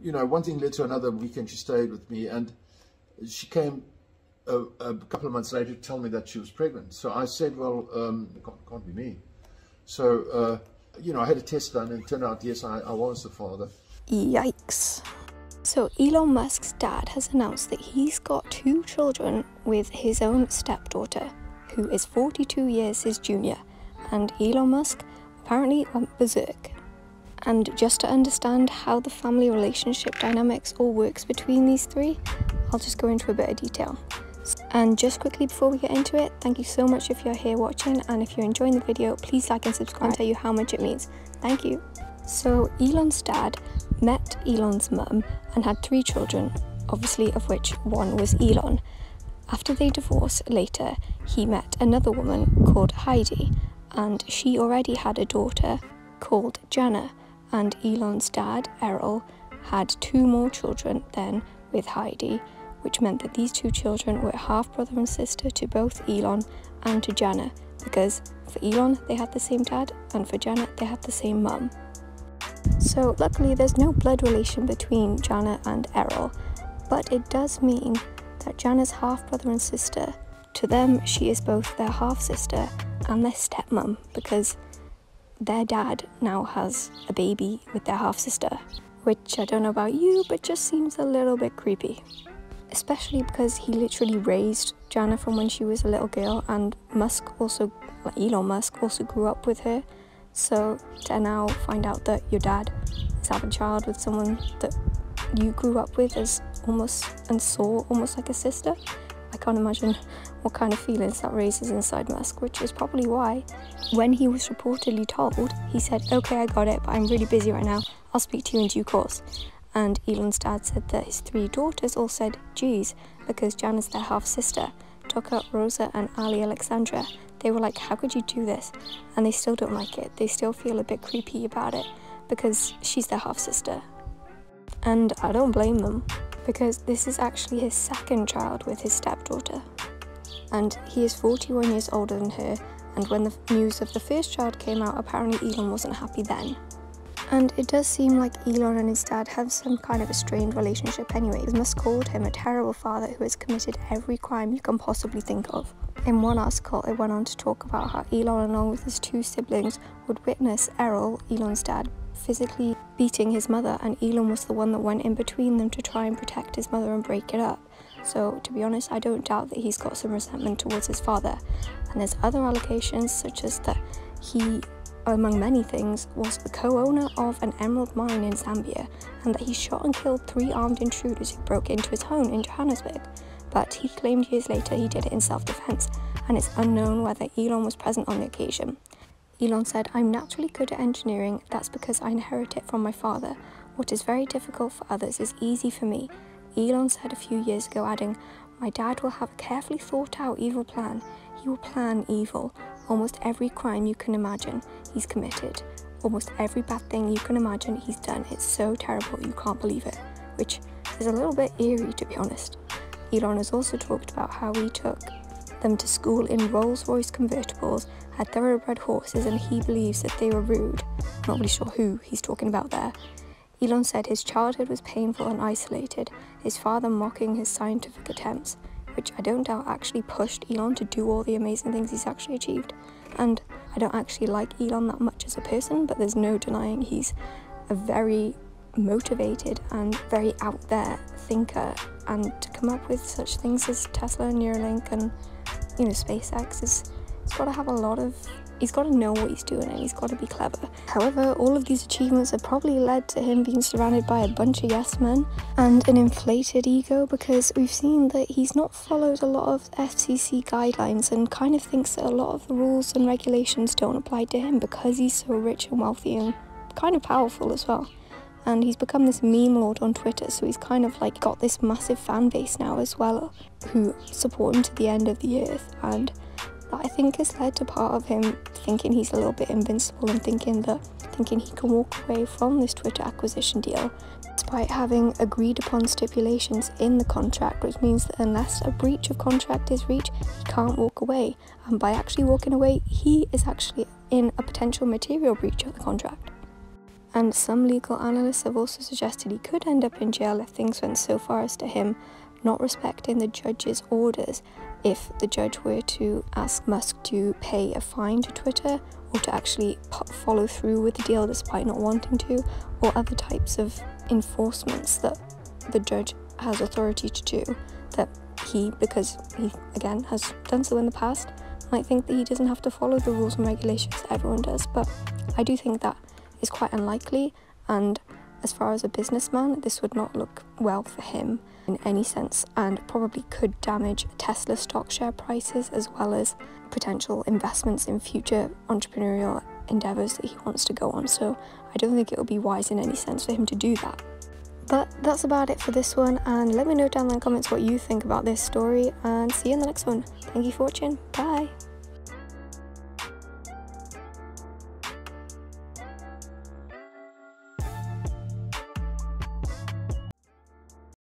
you know, one thing led to another. Weekend she stayed with me, and she came a couple of months later to tell me that she was pregnant. So I said, well, it can't be me. So, you know, I had a test done, and it turned out, yes, I was the father. Yikes. So Elon Musk's dad has announced that he's got 2 children with his own stepdaughter, who is 42 years his junior, and Elon Musk apparently went berserk. And just to understand how the family relationship dynamics all works between these 3, I'll just go into a bit of detail. And just quickly before we get into it, thank you so much if you're here watching, and if you're enjoying the video, please like and subscribe. I'll tell you how much it means. Thank you. So Elon's dad met Elon's mum and had 3 children, obviously of which one was Elon. After they divorced later, he met another woman called Heidi, and she already had a daughter called Jana, and Elon's dad, Eroll, had 2 more children then with Heidi, which meant that these 2 children were half brother and sister to both Elon and to Jana, because for Elon they had the same dad, and for Jana they had the same mum. So luckily there's no blood relation between Jana and Eroll, but it does mean that Jana's half brother and sister, to them she is both their half sister and their stepmom, because their dad now has a baby with their half sister, which I don't know about you, but just seems a little bit creepy. Especially because he literally raised Jana from when she was a little girl, and Elon Musk also grew up with her. So to now find out that your dad is having a child with someone that you grew up with as and saw almost like a sister, I can't imagine what kind of feelings that raises inside Musk, which is probably why when he was reportedly told, he said, okay, I got it, but I'm really busy right now, I'll speak to you in due course. And Elon's dad said that his 3 daughters all said, geez, because Jana's their half-sister, Tucker, Rosa and Ali Alexandra. They were like, how could you do this? And they still don't like it. They still feel a bit creepy about it, because she's their half-sister. And I don't blame them, because this is actually his 2nd child with his stepdaughter. And he is 41 years older than her, and when the news of the first child came out, apparently Elon wasn't happy then. And it does seem like Elon and his dad have some kind of a strained relationship anyway. Musk called him a terrible father who has committed every crime you can possibly think of. In one article, it went on to talk about how Elon, along with his 2 siblings, would witness Eroll, Elon's dad, physically beating his mother, and Elon was the one that went in between them to try and protect his mother and break it up. So to be honest, I don't doubt that he's got some resentment towards his father. And there's other allegations, such as that he, among many things, was the co-owner of an emerald mine in Zambia, and that he shot and killed 3 armed intruders who broke into his home in Johannesburg. But he claimed years later he did it in self-defense, and it's unknown whether Elon was present on the occasion. Elon said, I'm naturally good at engineering, that's because I inherit it from my father. What is very difficult for others is easy for me. Elon said a few years ago, adding, my dad will have a carefully thought out evil plan. He will plan evil. Almost every crime you can imagine, he's committed. Almost every bad thing you can imagine, he's done. It's so terrible you can't believe it, which is a little bit eerie, to be honest. Elon has also talked about how he took them to school in Rolls-Royce convertibles, had thoroughbred horses, and he believes that they were rude. Not really sure who he's talking about there. Elon said his childhood was painful and isolated, his father mocking his scientific attempts, which I don't doubt actually pushed Elon to do all the amazing things he's actually achieved. And I don't actually like Elon that much as a person, but there's no denying he's a very motivated and very out there thinker, and to come up with such things as Tesla and Neuralink and, you know, SpaceX, he's got to have a lot of, he's got to know what he's doing, and he's got to be clever. However, all of these achievements have probably led to him being surrounded by a bunch of yes men and an inflated ego, because we've seen that he's not followed a lot of FCC guidelines and kind of thinks that a lot of the rules and regulations don't apply to him because he's so rich and wealthy and kind of powerful as well. And he's become this meme lord on Twitter, so he's kind of like got this massive fan base now as well who support him to the end of the earth, and that I think has led to part of him thinking he's a little bit invincible and thinking he can walk away from this Twitter acquisition deal despite having agreed upon stipulations in the contract, which means that unless a breach of contract is reached, he can't walk away, and by actually walking away he is actually in a potential material breach of the contract. And some legal analysts have also suggested he could end up in jail if things went so far as to him not respecting the judge's orders, if the judge were to ask Musk to pay a fine to Twitter, or to actually follow through with the deal despite not wanting to, or other types of enforcements that the judge has authority to do, that he, because he again has done so in the past, might think that he doesn't have to follow the rules and regulations that everyone does. But I do think that is quite unlikely, and as far as a businessman, this would not look well for him in any sense, and probably could damage Tesla stock share prices, as well as potential investments in future entrepreneurial endeavours that he wants to go on. So I don't think it would be wise in any sense for him to do that. But that's about it for this one, and let me know down in the comments what you think about this story, and see you in the next one. Thank you for watching. Bye!